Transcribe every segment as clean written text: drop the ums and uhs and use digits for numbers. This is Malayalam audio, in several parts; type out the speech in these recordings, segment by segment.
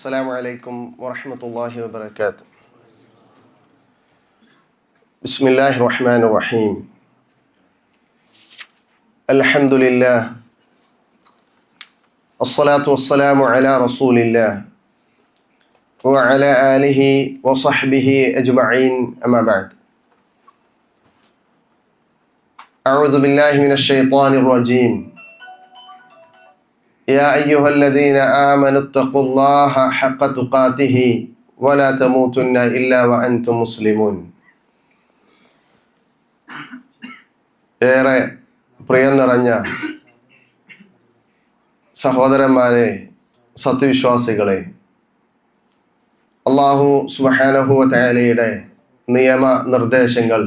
السلام عليكم ورحمة الله وبركاته. بسم الله الرحمن الرحيم. الحمد لله، الصلاة والسلام على رسول الله وعلى آله وصحبه أجمعين، أما بعد. أعوذ بالله من الشيطان الرجيم. يا أيها الذين آمنوا اتقوا الله حق تقاته ولا تموتن إلا وأنتم مسلمون. ഏറെ പ്രിയം നിറഞ്ഞ സഹോദരന്മാരെ, സത്യവിശ്വാസികളെ, അല്ലാഹു സുബ്ഹാനഹു വ തആലയുടെ നിയമ നിർദ്ദേശങ്ങൾ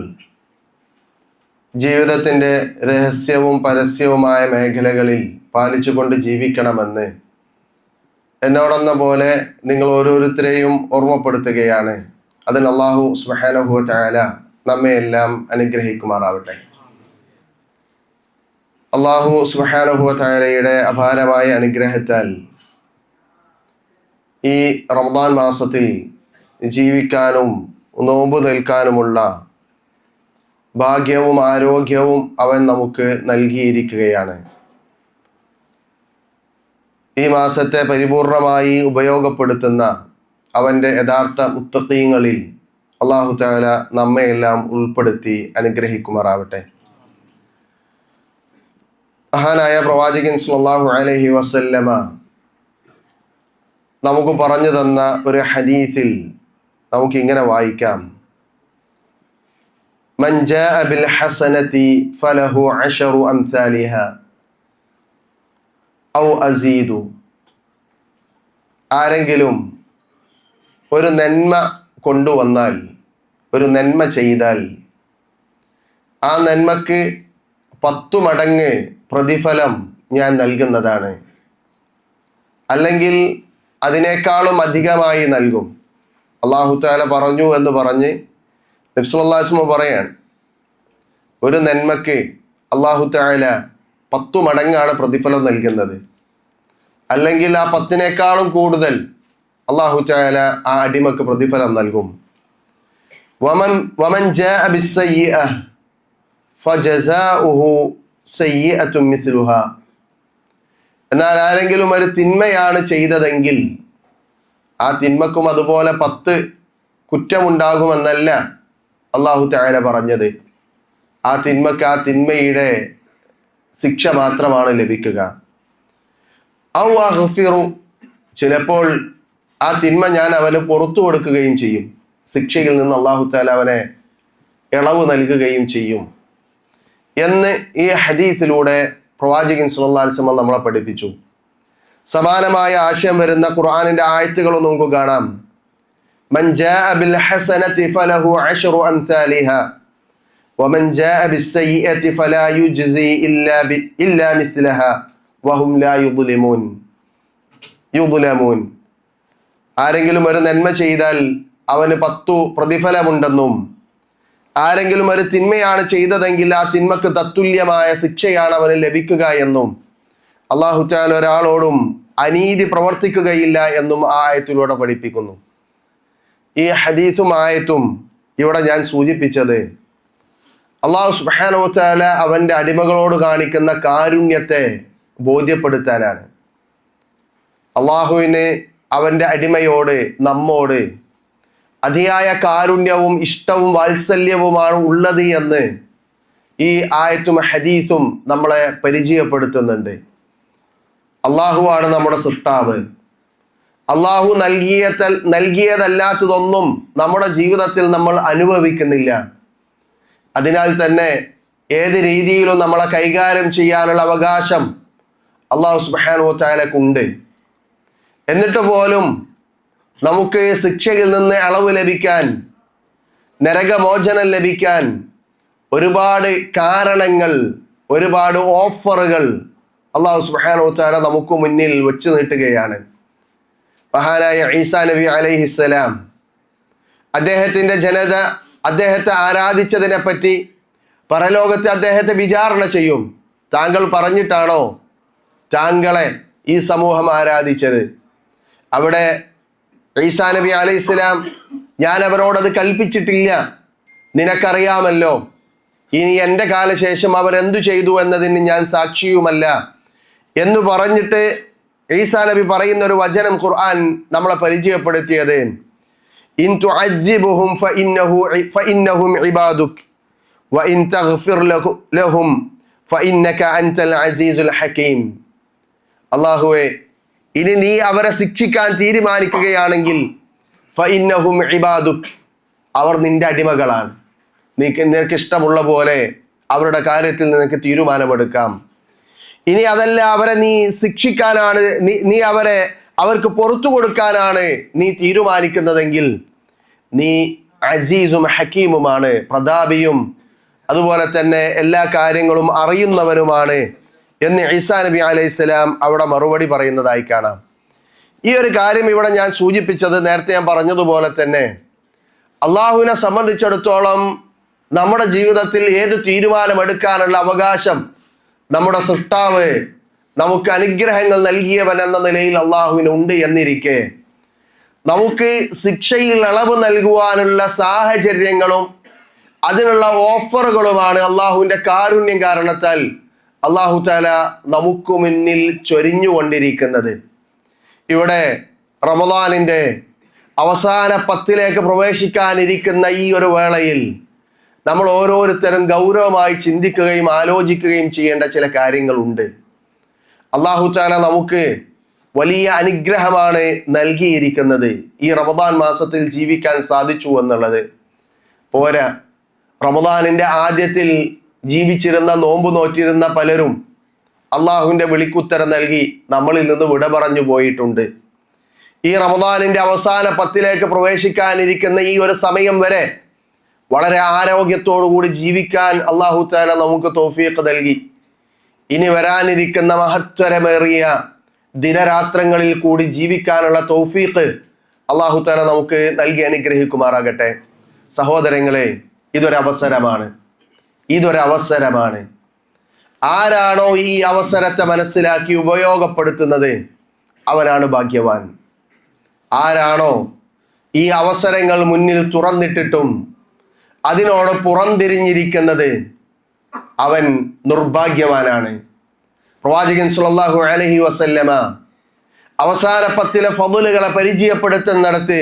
ജീവിതത്തിൻ്റെ രഹസ്യവും പരസ്യവുമായ മേഖലകളിൽ പാലിച്ചുകൊണ്ട് ജീവിക്കണമെന്ന് എന്നോടെന്ന പോലെ നിങ്ങൾ ഓരോരുത്തരെയും ഓർമ്മപ്പെടുത്തുകയാണ്. അതിന് അല്ലാഹു സുബ്ഹാനഹു വ തആല നമ്മെ എല്ലാം അനുഗ്രഹിക്കുമാറാവട്ടെ. അല്ലാഹു സുബ്ഹാനഹു വ തആലയുടെ അപാരമായ അനുഗ്രഹത്താൽ ഈ റമദാൻ മാസത്തിൽ ജീവിക്കാനും നോമ്പ് നിൽക്കാനുമുള്ള ഭാഗ്യവും ആരോഗ്യവും അവൻ നമുക്ക് നൽകിയിരിക്കുകയാണ്. ഈ മാസത്തെ പരിപൂർണമായി ഉപയോഗപ്പെടുത്തുന്ന അവൻ്റെ യഥാർത്ഥ മുത്തഖീങ്ങളിൽ അല്ലാഹു തആല നമ്മയെല്ലാം ഉൾപ്പെടുത്തി അനുഗ്രഹിക്കുമാറാവട്ടെ. മഹാനായ പ്രവാചകൻ സ്വല്ലല്ലാഹു അലൈഹി വസല്ലമ നമുക്ക് പറഞ്ഞു തന്ന ഒരു ഹദീസിൽ നമുക്കിങ്ങനെ വായിക്കാം: മൻ ജാഅ ബിൽ ഹസനതി ഫലഹു അശറു അംസാലിഹാ ഔ അസീദു. ആരെങ്കിലും ഒരു നന്മ കൊണ്ടുവന്നാൽ, ഒരു നന്മ ചെയ്താൽ, ആ നന്മക്ക് 10 മടങ്ങ് പ്രതിഫലം ഞാൻ നൽകുന്നതാണ്, അല്ലെങ്കിൽ അതിനേക്കാളും അധികമായി നൽകും. അല്ലാഹു തആല പറഞ്ഞു എന്ന് പറഞ്ഞ് നബി സല്ലല്ലാഹു അലൈഹി വസല്ലം പറയാണ്, ഒരു നന്മക്ക് അല്ലാഹു തആല 10 മടങ്ങാണ് പ്രതിഫലം നൽകുന്നത്, അല്ലെങ്കിൽ ആ 10നേക്കാളും കൂടുതൽ അല്ലാഹു തആല ആ അടിമക്ക് പ്രതിഫലം നൽകും. വമൻ ജാഅ ബിസ്സയ്യിഅ ഫജസാഉഹു സയ്യിഅത്തുൻ മിസ്ലുഹാ. എന്നാൽ ആരെങ്കിലും ഒരു തിന്മയാണ് ചെയ്തതെങ്കിൽ ആ തിന്മക്കും അതുപോലെ 10 കുറ്റമുണ്ടാകുമെന്നല്ല അല്ലാഹു തആല പറഞ്ഞത്. ആ തിന്മക്ക് ആ തിന്മയുടെ ശിക്ഷ മാത്രമാണ് ലഭിക്കുക. ഔ അഗ്ഫിറു, ചിലപ്പോൾ ആ തിന്മ ഞാൻ അവന് പുറത്തു കൊടുക്കുകയും ചെയ്യും, ശിക്ഷയിൽ നിന്ന് അല്ലാഹു തആല അവനെ ഇളവ് നൽകുകയും ചെയ്യും എന്ന് ഈ ഹദീസിലൂടെ പ്രവാചകൻ സ്വല്ലല്ലാഹു അലൈഹി വസല്ലം നമ്മളെ പഠിപ്പിച്ചു. സമാനമായ ആശയം വരുന്ന ഖുർആനിന്റെ ആയത്തുകളും നമുക്ക് കാണാം. മൻ ജാഅ ബിൽ ഹസനതി ഫലഹു അശറു അംസാലിഹാ വമൻ ജാഅ ബിസ്സയ്യിഅതി ഫലാ യുജ്സി ഇല്ലാ മിസ്ലഹാ വഹും ലാ യുദ്ലമൂൻ. ആരെങ്കിലും ഒരു നന്മ ചെയ്താൽ അവന് 10 പ്രതിഫലമുണ്ടെന്നും, ആരെങ്കിലും ഒരു തിന്മയാണ് ചെയ്തതെങ്കിൽ ആ തിന്മക്ക് തത്തുല്യമായ ശിക്ഷയാണ് അവന് ലഭിക്കുക എന്നും അല്ലാഹു തആല ഒരാളോടും അനീതി പ്രവർത്തിക്കുകയില്ല എന്നും ആ ആയത്തിലൂടെ പഠിപ്പിക്കുന്നു. ഈ ഹദീസും ആയത്തും ഇവിടെ ഞാൻ സൂചിപ്പിച്ചത് അല്ലാഹു സുബ്ഹാനഹു വ തആല അവൻ്റെ അടിമകളോട് കാണിക്കുന്ന കാരുണ്യത്തെ ബോധ്യപ്പെടുത്താനാണ്. അള്ളാഹുവിന് അവൻ്റെ അടിമയോട്, നമ്മോട് അതിയായ കാരുണ്യവും ഇഷ്ടവും വാത്സല്യവുമാണ് ഉള്ളത് എന്ന് ഈ ആയത്തും ഹദീസും നമ്മളെ പരിചയപ്പെടുത്തുന്നുണ്ട്. അള്ളാഹുവാണ് നമ്മുടെ സൃഷ്ടാവ്. അള്ളാഹു നൽകിയതല്ലാത്തതൊന്നും നമ്മുടെ ജീവിതത്തിൽ നമ്മൾ അനുഭവിക്കുന്നില്ല. അതിനാൽ തന്നെ ഏത് രീതിയിലും നമ്മളെ കൈകാര്യം ചെയ്യാനുള്ള അവകാശം അല്ലാഹു സുബ്ഹാനഹു വ തആലക്കുണ്ട്. എന്നിട്ട് പോലും നമുക്ക് ശിക്ഷയിൽ നിന്ന് ഇളവ് ലഭിക്കാൻ, നരകമോചനം ലഭിക്കാൻ ഒരുപാട് കാരണങ്ങൾ, ഒരുപാട് ഓഫറുകൾ അല്ലാഹു സുബ്ഹാനഹു വ തആല നമുക്ക് മുന്നിൽ വെച്ച് നീട്ടുകയാണ്. മഹാനായ ഈസാ നബി അലൈഹിസ്സലാം അദ്ദേഹത്തിൻ്റെ ജനത അദ്ദേഹത്തെ ആരാധിച്ചതിനെ പറ്റി പരലോകത്തെ അദ്ദേഹത്തെ വിചാരണ ചെയ്യും. താങ്കൾ പറഞ്ഞിട്ടാണോ താങ്കളെ ഈ സമൂഹം ആരാധിച്ചത്? അവിടെ ഈസാ നബി അലൈഹിസ്സലാം, ഞാൻ അവരോടത് കൽപ്പിച്ചിട്ടില്ല, നിനക്കറിയാമല്ലോ, ഇനി എൻ്റെ കാലശേഷം അവരെന്തു ചെയ്തു എന്നതിന് ഞാൻ സാക്ഷിയുമല്ല എന്ന് പറഞ്ഞിട്ട് ഈസാ നബി പറയുന്ന ഒരു വചനം ഖുർആൻ നമ്മളെ പരിചയപ്പെടുത്തിയത്, ഇൻ തുഅദ്ദിബുഹും ഫഇന്നഹും ഇബാദുക് വഇൻ തഗ്ഫിർ ലഹും ഫഇന്നക അൻതൽ അസീസുൽ ഹകീം. അല്ലാഹുവേ, ഇനി നീ അവരെ ശിക്ഷിക്കാൻ തീരുമാനിക്കുകയാണെങ്കിൽ ഫഇന്നഹും ഇബാദുക്, അവർ നിന്റെ അടിമകളാണ്, നിനക്ക് ഇഷ്ടമുള്ള പോലെ അവരുടെ കാര്യത്തിൽ നിനക്ക് തീരുമാനമെടുക്കാം. ഇനി അതല്ല, അവരെ നീ ശിക്ഷിക്കാനാണ്, നീ അവർക്ക് പുറത്തു കൊടുക്കാനാണ് നീ തീരുമാനിക്കുന്നതെങ്കിൽ നീ അസീസും ഹക്കീമുമാണ്, പ്രതാപിയും അതുപോലെ തന്നെ എല്ലാ കാര്യങ്ങളും അറിയുന്നവനുമാണ് എന്ന് ഈസാ നബി അലൈഹിസ്സലാം അവിടെ മറുപടി പറയുന്നതായി കാണാം. ഈ ഒരു കാര്യം ഇവിടെ ഞാൻ സൂചിപ്പിച്ചത് നേരത്തെ ഞാൻ പറഞ്ഞതുപോലെ തന്നെ അള്ളാഹുവിനെ സംബന്ധിച്ചിടത്തോളം നമ്മുടെ ജീവിതത്തിൽ ഏത് തീരുമാനമെടുക്കാനുള്ള അവകാശം നമ്മുടെ സൃഷ്ടാവ് നമുക്ക് അനുഗ്രഹങ്ങൾ നൽകിയവൻ എന്ന നിലയിൽ അള്ളാഹുവിനുണ്ട് എന്നിരിക്കെ നമുക്ക് ശിക്ഷയിൽ ഇളവ് നൽകുവാനുള്ള സാഹചര്യങ്ങളും അതിനുള്ള ഓഫറുകളുമാണ് അള്ളാഹുവിൻ്റെ കാരുണ്യം കാരണത്താൽ അള്ളാഹു തആല നമുക്ക് മുന്നിൽ ചൊരിഞ്ഞുകൊണ്ടിരിക്കുന്നത്. ഇവിടെ റമദാനിൻ്റെ അവസാന 10 പ്രവേശിക്കാനിരിക്കുന്ന ഈ ഒരു വേളയിൽ നമ്മൾ ഓരോരുത്തരും ഗൗരവമായി ചിന്തിക്കുകയും ആലോചിക്കുകയും ചെയ്യേണ്ട ചില കാര്യങ്ങളുണ്ട്. അള്ളാഹു തആല നമുക്ക് വലിയ അനുഗ്രഹമാണ് നൽകിയിരിക്കുന്നത്. ഈ റമദാൻ മാസത്തിൽ ജീവിക്കാൻ സാധിച്ചു എന്നുള്ളത് പോരാ, റമദാനിൻ്റെ ആദ്യത്തിൽ ജീവിച്ചിരുന്ന, നോമ്പ് നോറ്റിരുന്ന പലരും അള്ളാഹുവിൻ്റെ വിളിക്കുത്തരം നൽകി നമ്മളിൽ നിന്ന് വിട പറഞ്ഞു പോയിട്ടുണ്ട്. ഈ റമദാനിൻ്റെ അവസാന 10 പ്രവേശിക്കാനിരിക്കുന്ന ഈ ഒരു സമയം വരെ വളരെ ആരോഗ്യത്തോടു കൂടി ജീവിക്കാൻ അള്ളാഹു തആല നമുക്ക് തൗഫീഖ് നൽകി. ഇനി വരാനിരിക്കുന്ന മഹത്വരമേറിയ ദിനരാത്രങ്ങളിൽ കൂടി ജീവിക്കാനുള്ള തൗഫീഖ് അള്ളാഹു തആല നമുക്ക് നൽകി അനുഗ്രഹിക്കുമാറാകട്ടെ. സഹോദരങ്ങളെ, ഇതൊരവസരമാണ്. ആരാണോ ഈ അവസരത്തെ മനസ്സിലാക്കി ഉപയോഗപ്പെടുത്തുന്നത് അവനാണ് ഭാഗ്യവാൻ. ആരാണോ ഈ അവസരങ്ങൾ മുന്നിൽ തുറന്നിട്ടിട്ടും അതിനോട് പുറംതിരിഞ്ഞിരിക്കുന്നത് അവൻ നിർഭാഗ്യവാനാണ്. പ്രവാചകൻ സ്വല്ലല്ലാഹു അലൈഹി വസല്ലമ അവസാന 10 ഫضലുകളെ പരിചയപ്പെടുത്തുന്നിടത്ത്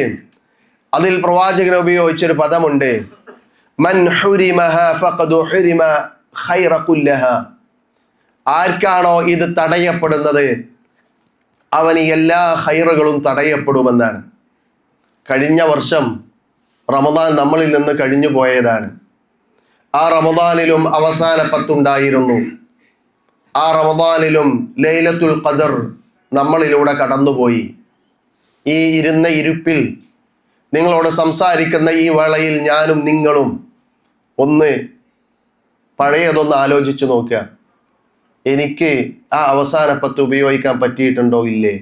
അതിൽ പ്രവാചകൻ ഉപയോഗിച്ചൊരു പദമുണ്ട്, മൻ ഹുരിമഹ ഫഖദ് ഹുരിമ ഖൈറ കുല്ലഹ. ആർക്കാണോ ഇത് തടയപ്പെടുന്നത് അവന് എല്ലാ ഖൈറുകളും തടയപ്പെടുമെന്നാണ്. കഴിഞ്ഞ വർഷം റമദാൻ നമ്മളിൽ നിന്ന് കഴിഞ്ഞു പോയതാണ്. ആ റമദാനിലും അവസാന 10 ഉണ്ടായിരുന്നു. ആ റമദാനിലും ലൈലത്തുൽ ഖദർ നമ്മളിലൂടെ കടന്നുപോയി. ഈ ഇരുന്ന ഇരുപ്പിൽ നിങ്ങളോട് സംസാരിക്കുന്ന ഈ വേളയിൽ ഞാനും നിങ്ങളും ഒന്ന് പഴയതൊന്ന് ആലോചിച്ചു നോക്കുക. എനിക്ക് ആ അവസാന 10 ഉപയോഗിക്കാൻ പറ്റിയിട്ടുണ്ടോ ഇല്ലേ?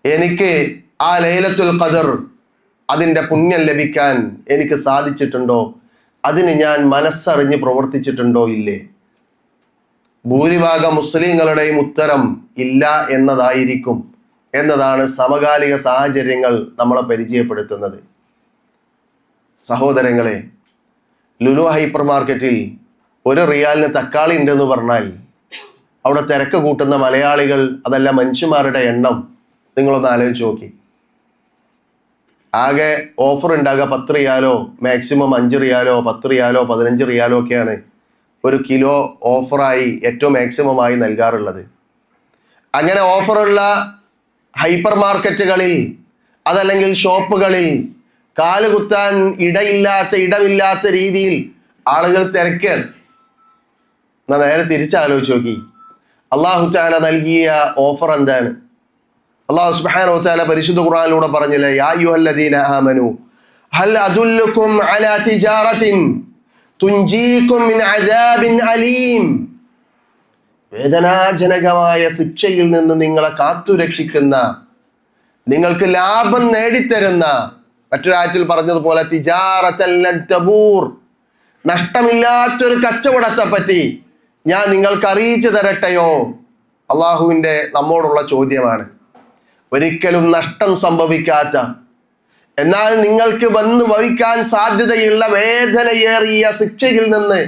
എനിക്ക് ആ ലൈലത്തുൽ ഖദർ അതിൻ്റെ പുണ്യം ലഭിക്കാൻ എനിക്ക് സാധിച്ചിട്ടുണ്ടോ? അതിന് ഞാൻ മനസ്സറിഞ്ഞ് പ്രവർത്തിച്ചിട്ടുണ്ടോ ഇല്ലേ? ഭൂരിഭാഗം മുസ്ലിങ്ങളുടെയും ഉത്തരം ഇല്ല എന്നതായിരിക്കും എന്നതാണ് സമകാലിക സാഹചര്യങ്ങൾ നമ്മളെ പരിചയപ്പെടുത്തുന്നത്. സഹോദരങ്ങളെ, ലുലു ഹൈപ്പർ മാർക്കറ്റിൽ 1 റിയാലിന് തക്കാളി ഉണ്ടെന്ന് പറഞ്ഞാൽ അവിടെ തിരക്ക് കൂട്ടുന്ന മലയാളികൾ, അതല്ല മനുഷ്യന്മാരുടെ എണ്ണം നിങ്ങളൊന്ന് ആലോചിച്ച് നോക്കി. ആകെ ഓഫർ ഉണ്ടാകുക 10 റിയാലോ, മാക്സിമം 5 റിയാലോ, 10 റിയാലോ, 15 റിയാലോ ഒക്കെയാണ് 1 കിലോ ഓഫറായി ഏറ്റവും മാക്സിമമായി നൽകാറുള്ളത്. അങ്ങനെ ഓഫറുള്ള ഹൈപ്പർ മാർക്കറ്റുകളിൽ അതല്ലെങ്കിൽ ഷോപ്പുകളിൽ കാലുകുത്താൻ ഇടമില്ലാത്ത രീതിയിൽ ആളുകൾ തിരക്കാണ്. എന്നാൽ നേരെ തിരിച്ചാലോചിച്ച് നോക്കി, അള്ളാഹു തആല നൽകിയ ഓഫർ എന്താണ്? അല്ലാഹു സുബ്ഹാനഹു വ തആല പരിശുദ്ധ ഖുർആനിലൂടെ പറഞ്ഞില്ലേ, യാ അയ്യുഹല്ലദീന ആമനു ഹൽ അദുല്ലുക്കും അലാ തിജാറത്തിൻ തുൻജീകും മിൻ അദാബിൻ അലീം. വേദനാജനകമായ ശിക്ഷയിൽ നിന്ന് നിങ്ങളെ കാത്തുരക്ഷിക്കുന്ന, നിങ്ങൾക്ക് ലാഭം നേടിത്തരുന്ന, മറ്റൊരായത്തിൽ പറഞ്ഞതുപോലെ തിജാറത്തൻ ലൻ തബൂർ, നഷ്ടമില്ലാത്തൊരു കച്ചവടത്തെ പറ്റി ഞാൻ നിങ്ങൾക്ക് അറിയിച്ചു തരട്ടെയോ? അള്ളാഹുവിൻ്റെ നമ്മോടുള്ള ചോദ്യമാണ്. ഒരിക്കലും നഷ്ടം സംഭവിക്കാത്ത, എന്നാൽ നിങ്ങൾക്ക് വന്നു ഭവിക്കാൻ സാധ്യതയുള്ള വേദനയേറിയ ശിക്ഷയിൽ നിന്ന്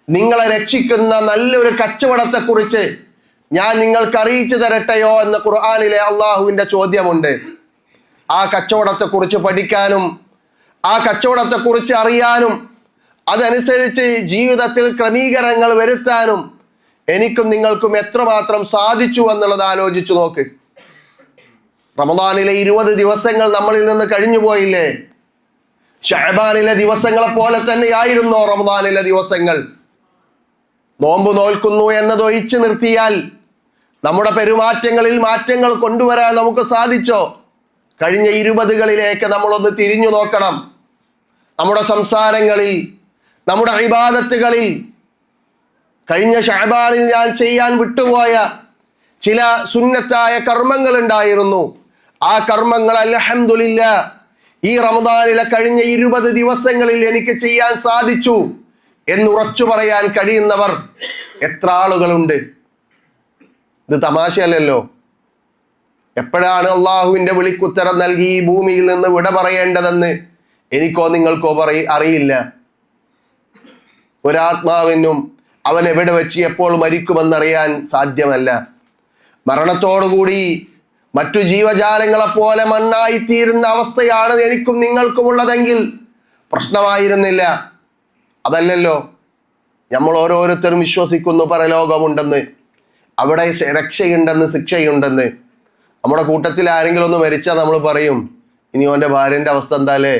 നിങ്ങളെ രക്ഷിക്കുന്ന നല്ലൊരു കച്ചവടത്തെക്കുറിച്ച് ഞാൻ നിങ്ങൾക്ക് അറിയിച്ചു തരട്ടെയോ എന്ന് ഖുർആനിലെ അള്ളാഹുവിന്റെ ചോദ്യമുണ്ട്. ആ കച്ചവടത്തെക്കുറിച്ച് പഠിക്കാനും ആ കച്ചവടത്തെക്കുറിച്ച് അറിയാനും അതനുസരിച്ച് ജീവിതത്തിൽ ക്രമീകരണങ്ങൾ വരുത്താനും എനിക്കും നിങ്ങൾക്കും എത്രമാത്രം സാധിച്ചു എന്നുള്ളത് ആലോചിച്ചു നോക്ക്. റമദാനിലെ 20 ദിവസങ്ങൾ നമ്മളിൽ നിന്ന് കഴിഞ്ഞു പോയില്ലേ? ശഅബാനിലെ ദിവസങ്ങളെ പോലെ തന്നെയായിരുന്നോ റമദാനിലെ ദിവസങ്ങൾ? നോമ്പ് നോൽക്കുന്നു എന്നത് ഒഴിച്ചു നിർത്തിയാൽ നമ്മുടെ പെരുമാറ്റങ്ങളിൽ മാറ്റങ്ങൾ കൊണ്ടുവരാൻ നമുക്ക് സാധിച്ചോ? കഴിഞ്ഞ 20കളിലേക്ക് നമ്മളൊന്ന് തിരിഞ്ഞു നോക്കണം. നമ്മുടെ സംസാരങ്ങളിൽ, നമ്മുടെ ഇബാദത്തുകളിൽ, കഴിഞ്ഞ ശഅബാനിൽ ഞാൻ ചെയ്യാൻ വിട്ടുപോയ ചില സുന്നത്തായ കർമ്മങ്ങൾ ഉണ്ടായിരുന്നു. ആ കർമ്മങ്ങൾ അൽഹംദുലില്ലാഹ് ഈ റമദാനിലെ കഴിഞ്ഞ 20 ദിവസങ്ങളിൽ എനിക്ക് ചെയ്യാൻ സാധിച്ചു എന്ന് ഉറച്ചു പറയാൻ കഴിയുന്നവർ എത്ര ആളുകളുണ്ട്? ഇത് തമാശയല്ലല്ലോ. എപ്പോഴാണ് അള്ളാഹുവിന്റെ വിളിക്കുത്തരം നൽകി ഈ ഭൂമിയിൽ നിന്ന് വിട പറയേണ്ടതെന്ന് എനിക്കോ നിങ്ങൾക്കോ അറിയില്ല. ഒരാത്മാവിനും അവൻ എവിടെ വെച്ച് എപ്പോൾ മരിക്കുമെന്നറിയാൻ സാധ്യമല്ല. മരണത്തോടുകൂടി മറ്റു ജീവജാലങ്ങളെ പോലെ മണ്ണായിത്തീരുന്ന അവസ്ഥയാണ് എനിക്കും നിങ്ങൾക്കും ഉള്ളതെങ്കിൽ പ്രശ്നമായിരുന്നില്ല. അതല്ലല്ലോ. നമ്മൾ ഓരോരുത്തരും വിശ്വസിക്കുന്നു പരലോകമുണ്ടെന്ന്, അവിടെ രക്ഷയുണ്ടെന്ന്, ശിക്ഷയുണ്ടെന്ന്. നമ്മുടെ കൂട്ടത്തിൽ ആരെങ്കിലും ഒന്ന് മരിച്ചാൽ നമ്മൾ പറയും, ഇനി അവൻ്റെ ഭാര്യൻ്റെ അവസ്ഥ എന്താലേ,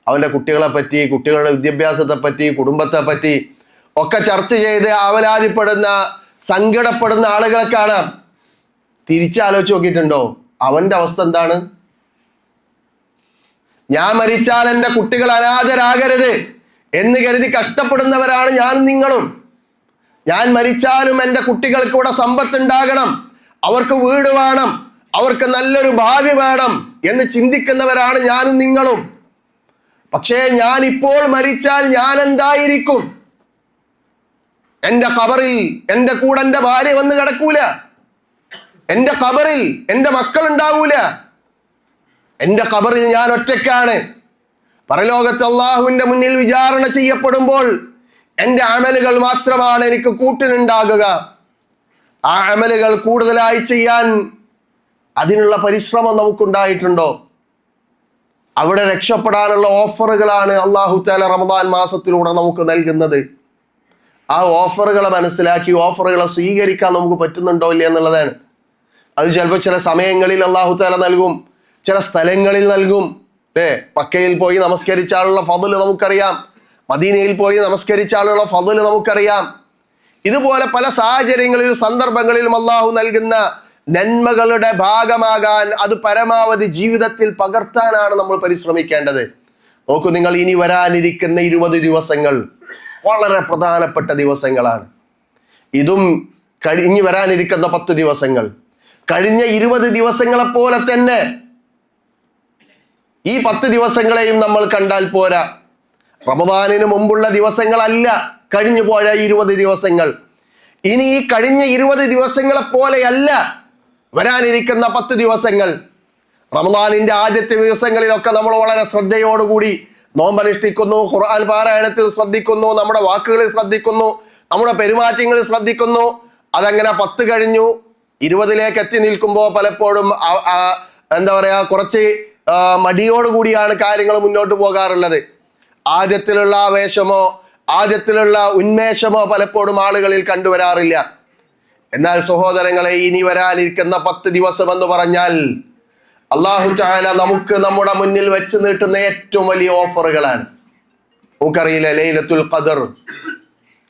അവൻ്റെ കുട്ടികളെ പറ്റി, കുട്ടികളുടെ വിദ്യാഭ്യാസത്തെ പറ്റി, കുടുംബത്തെ പറ്റി ഒക്കെ ചർച്ച ചെയ്ത് ആവലാതിപ്പെടുന്ന, സങ്കടപ്പെടുന്ന ആളുകളെ കാണാം. തിരിച്ചാലോചിച്ച് നോക്കിയിട്ടുണ്ടോ അവന്റെ അവസ്ഥ എന്താണ്? ഞാൻ മരിച്ചാൽ എൻ്റെ കുട്ടികൾ അനാഥരാകരുത് എന്ന് കരുതി കഷ്ടപ്പെടുന്നവരാണ് ഞാനും നിങ്ങളും. ഞാൻ മരിച്ചാലും എൻ്റെ കുട്ടികൾക്ക് ഇവിടെ സമ്പത്ത് ഉണ്ടാകണം, അവർക്ക് വീട് വേണം, അവർക്ക് നല്ലൊരു ഭാവി വേണം എന്ന് ചിന്തിക്കുന്നവരാണ് ഞാനും നിങ്ങളും. പക്ഷേ ഞാൻ ഇപ്പോൾ മരിച്ചാൽ ഞാൻ എന്തായിരിക്കും? എൻ്റെ ഖബറിൽ എൻ്റെ കൂടെ എൻ്റെ ഭാര്യ വന്ന് കിടക്കൂല, എൻ്റെ ഖബറിൽ എൻ്റെ മക്കൾ ഉണ്ടാവൂല, എൻ്റെ ഖബറിൽ ഞാൻ ഒറ്റയ്ക്കാണ്. പരലോകത്ത് അള്ളാഹുവിന്റെ മുന്നിൽ വിചാരണ ചെയ്യപ്പെടുമ്പോൾ എൻ്റെ അമലുകൾ മാത്രമാണ് എനിക്ക് കൂട്ടിനുണ്ടാകുക. ആ അമലുകൾ കൂടുതലായി ചെയ്യാൻ അതിനുള്ള പരിശ്രമം നമുക്കുണ്ടായിട്ടുണ്ടോ? അവിടെ രക്ഷപ്പെടാനുള്ള ഓഫറുകളാണ് അള്ളാഹു തആല റമദാൻ മാസത്തിലൂടെ നമുക്ക് നൽകുന്നത്. ആ ഓഫറുകളെ മനസ്സിലാക്കി ഓഫറുകളെ സ്വീകരിക്കാൻ നമുക്ക് പറ്റുന്നുണ്ടോ ഇല്ല എന്നുള്ളതാണ്. അത് ചിലപ്പോൾ ചില സമയങ്ങളിൽ അള്ളാഹു തആല നൽകും, ചില സ്ഥലങ്ങളിൽ നൽകും. മക്കയിൽ പോയി നമസ്കരിച്ചാലുള്ള ഫضل നമുക്കറിയാം, മദീനയിൽ പോയി നമസ്കരിച്ചാലുള്ള ഫضل നമുക്കറിയാം. ഇതുപോലെ പല സാഹചര്യങ്ങളിലും സന്ദർഭങ്ങളിലും അള്ളാഹു നൽകുന്ന നന്മകളുടെ ഭാഗമാകാൻ, അത് പരമാവധി ജീവിതത്തിൽ പകർത്താനാണ് നമ്മൾ പരിശ്രമിക്കേണ്ടത്. നോക്കൂ, നിങ്ങൾ ഇനി വരാനിരിക്കുന്ന 20 ദിവസങ്ങൾ വളരെ പ്രധാനപ്പെട്ട ദിവസങ്ങളാണ്. ഇതും ഇനി വരാനിരിക്കുന്ന 10 ദിവസങ്ങൾ കഴിഞ്ഞ 20 ദിവസങ്ങളെ പോലെ തന്നെ ഈ 10 ദിവസങ്ങളെയും നമ്മൾ കണ്ടാൽ പോരാ. റമദാനിന് മുമ്പുള്ള ദിവസങ്ങളല്ല കഴിഞ്ഞു പോയ 20 ദിവസങ്ങൾ. ഇനി ഈ കഴിഞ്ഞ 20 ദിവസങ്ങളെ പോലെയല്ല വരാനിരിക്കുന്ന 10 ദിവസങ്ങൾ. റമദാനിന്റെ ആദ്യത്തെ ദിവസങ്ങളിലൊക്കെ നമ്മൾ വളരെ ശ്രദ്ധയോടുകൂടി നോമ്പനുഷ്ഠിക്കുന്നു, ഖുർആൻ പാരായണത്തിൽ ശ്രദ്ധിക്കുന്നു, നമ്മുടെ വാക്കുകളിൽ ശ്രദ്ധിക്കുന്നു, നമ്മുടെ പെരുമാറ്റങ്ങളിൽ ശ്രദ്ധിക്കുന്നു. അതങ്ങനെ 10 കഴിഞ്ഞു 20ലേക്ക് എത്തി നിൽക്കുമ്പോൾ പലപ്പോഴും എന്താ പറയാ, കുറച്ച് മടിയോടുകൂടിയാണ് കാര്യങ്ങൾ മുന്നോട്ട് പോകാറുള്ളത്. ആദ്യത്തിലുള്ള ആവേശമോ ആദ്യത്തിലുള്ള ഉന്മേഷമോ പലപ്പോഴും ആളുകളിൽ കണ്ടുവരാറില്ല. എന്നാൽ സഹോദരങ്ങളെ, ഇനി വരാനിരിക്കുന്ന 10 ദിവസം എന്ന് പറഞ്ഞാൽ അല്ലാഹു തആല നമുക്ക് നമ്മുടെ മുന്നിൽ വെച്ച് നീട്ടുന്ന ഏറ്റവും വലിയ ഓഫറുകളാണ്. നമുക്കറിയില്ല, ലൈലത്തുൽ ഖദർ,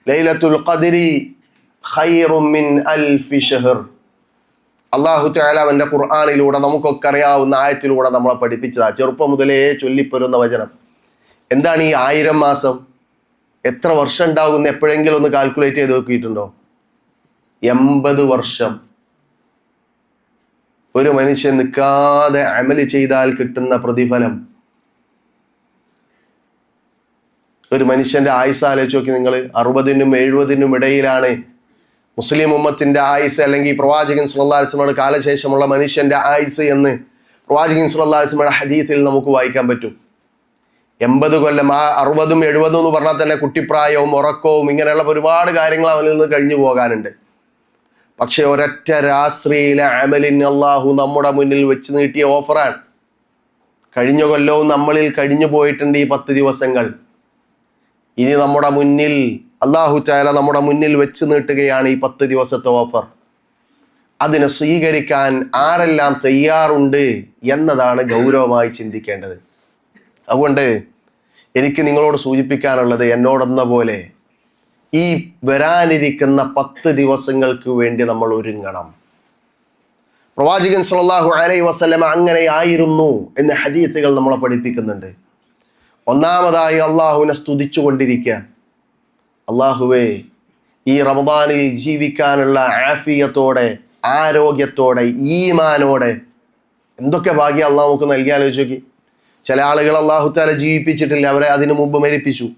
ലൈലത്തുൽ ഖദ്രി ഖൈറും മിൻ അൽഫി ഷഹർ. അല്ലാഹു തആല അവന്റെ ഖുർആനിലൂടെ നമുക്കൊക്കെ അറിയാവുന്ന ആയത്തിലൂടെ നമ്മളെ പഠിപ്പിച്ചതാ. ചെറുപ്പം മുതലേ ചൊല്ലിപ്പോരുന്ന വചനം. എന്താണ് ഈ 1000 മാസം? എത്ര വർഷം ഉണ്ടാകുന്ന എപ്പോഴെങ്കിലും ഒന്ന് കാൽക്കുലേറ്റ് ചെയ്ത് നോക്കിയിട്ടുണ്ടോ? 80 വർഷം. ഒരു മനുഷ്യൻ നിൽക്കാതെ അമല് ചെയ്താൽ കിട്ടുന്ന പ്രതിഫലം. ഒരു മനുഷ്യന്റെ ആയുസ് ആലോചിച്ച് നോക്കി നിങ്ങൾ. 60നും 70നും ഇടയിലാണ് മുസ്ലിം ഉമ്മത്തിന്റെ ആയുസ് അല്ലെങ്കിൽ പ്രവാചകൻ സല്ലല്ലാഹു അലൈഹി വസല്ലമയുടെ കാലശേഷമുള്ള മനുഷ്യന്റെ ആയുസ് എന്ന് പ്രവാചകൻ സല്ലല്ലാഹു അലൈഹി വസല്ലമയുടെ ഹദീസിൽ നമുക്ക് വായിക്കാൻ പറ്റും. 80 കൊല്ലം, ആ 60ഉം 70ഉം എന്ന് പറഞ്ഞാൽ തന്നെ കുട്ടിപ്രായവും ഉറക്കവും ഇങ്ങനെയുള്ള ഒരുപാട് കാര്യങ്ങൾ അവനിൽ നിന്ന് കഴിഞ്ഞു പോകാനുണ്ട്. പക്ഷെ ഒരൊറ്റ രാത്രിയിലെ അമലിന് അള്ളാഹു നമ്മുടെ മുന്നിൽ വെച്ച് നീട്ടിയ ഓഫറാണ്. കഴിഞ്ഞ കൊല്ലവും നമ്മളിൽ കഴിഞ്ഞു പോയിട്ടുണ്ട് ഈ 10 ദിവസങ്ങൾ. ഇനി നമ്മുടെ മുന്നിൽ അള്ളാഹു തആല നമ്മുടെ മുന്നിൽ വെച്ച് നീട്ടുകയാണ് ഈ 10 ദിവസത്തെ ഓഫർ. അതിനെ സ്വീകരിക്കാൻ ആരെല്ലാം തയ്യാറുണ്ട് എന്നതാണ് ഗൗരവമായി ചിന്തിക്കേണ്ടത്. അതുകൊണ്ട് എനിക്ക് നിങ്ങളോട് സൂചിപ്പിക്കാനുള്ളത്, എന്നോടെന്ന പോലെ ഈ വരാനിരിക്കുന്ന 10 ദിവസങ്ങൾക്ക് വേണ്ടി നമ്മൾ ഒരുങ്ങണം. പ്രവാചകൻ സല്ലല്ലാഹു അലൈഹി വസല്ലമ അങ്ങനെ ആയിരുന്നു എന്ന് ഹദീസുകൾ നമ്മളെ പഠിപ്പിക്കുന്നുണ്ട്. ഒന്നാമതായി അള്ളാഹുവിനെ സ്തുതിച്ചുകൊണ്ടിരിക്കുക. അള്ളാഹുവേ, ഈ റമദാനിൽ ജീവിക്കാനുള്ള ആഫിയത്തോടെ, ആരോഗ്യത്തോടെ, ഈമാനോടെ എന്തൊക്കെ ഭാഗ്യം അള്ളാഹു നമുക്ക് നൽകി. ആലോചിച്ച് നോക്കി. ചില ആളുകൾ അള്ളാഹു തആല ജീവിപ്പിച്ചിട്ടില്ല, അവരെ അതിനു മുമ്പ് മരിപ്പിച്ചു.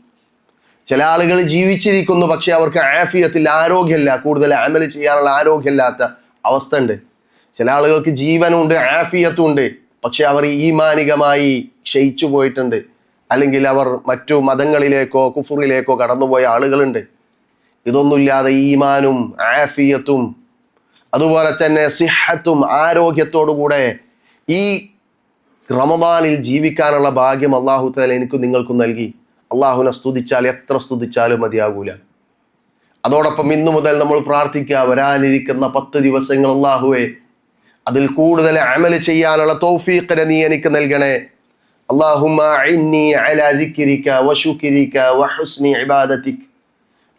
ചില ആളുകൾ ജീവിച്ചിരിക്കുന്നു, പക്ഷെ അവർക്ക് ആഫിയത്തിൽ, ആരോഗ്യമില്ല, കൂടുതൽ അമൽ ചെയ്യാനുള്ള ആരോഗ്യമില്ലാത്ത അവസ്ഥ ഉണ്ട്. ചില ആളുകൾക്ക് ജീവനുണ്ട്, ആഫിയത്തും ഉണ്ട്, പക്ഷെ അവർ ഈമാനികമായി ക്ഷയിച്ചു പോയിട്ടുണ്ട്, അല്ലെങ്കിൽ അവർ മറ്റു മതങ്ങളിലേക്കോ കുഫറിലേക്കോ കടന്നുപോയ ആളുകളുണ്ട്. ഇതൊന്നുമില്ലാതെ ഈമാനും ആഫിയത്തും അതുപോലെ തന്നെ സിഹത്തും ആരോഗ്യത്തോടുകൂടെ ഈ റമദാനിൽ ജീവിക്കാനുള്ള ഭാഗ്യം അള്ളാഹു തആല എനിക്കും നിങ്ങൾക്കും നൽകി. അള്ളാഹുവിനെ സ്തുതിച്ചാൽ എത്ര സ്തുതിച്ചാലും മതിയാകൂല. അതോടൊപ്പം ഇന്നു മുതൽ നമ്മൾ പ്രാർത്ഥിക്കുക, വരാനിരിക്കുന്ന 10 ദിവസങ്ങൾ അള്ളാഹുവേ, അതിൽ കൂടുതൽ അമൽ ചെയ്യാനുള്ള തൗഫീഖിനെ നീ എനിക്ക് നൽകണേ. അല്ലാഹുമ്മ അഇന്നി അലാ ദിക്രിക വശുക്രിക വഹുസ്നി ഇബാദതിക.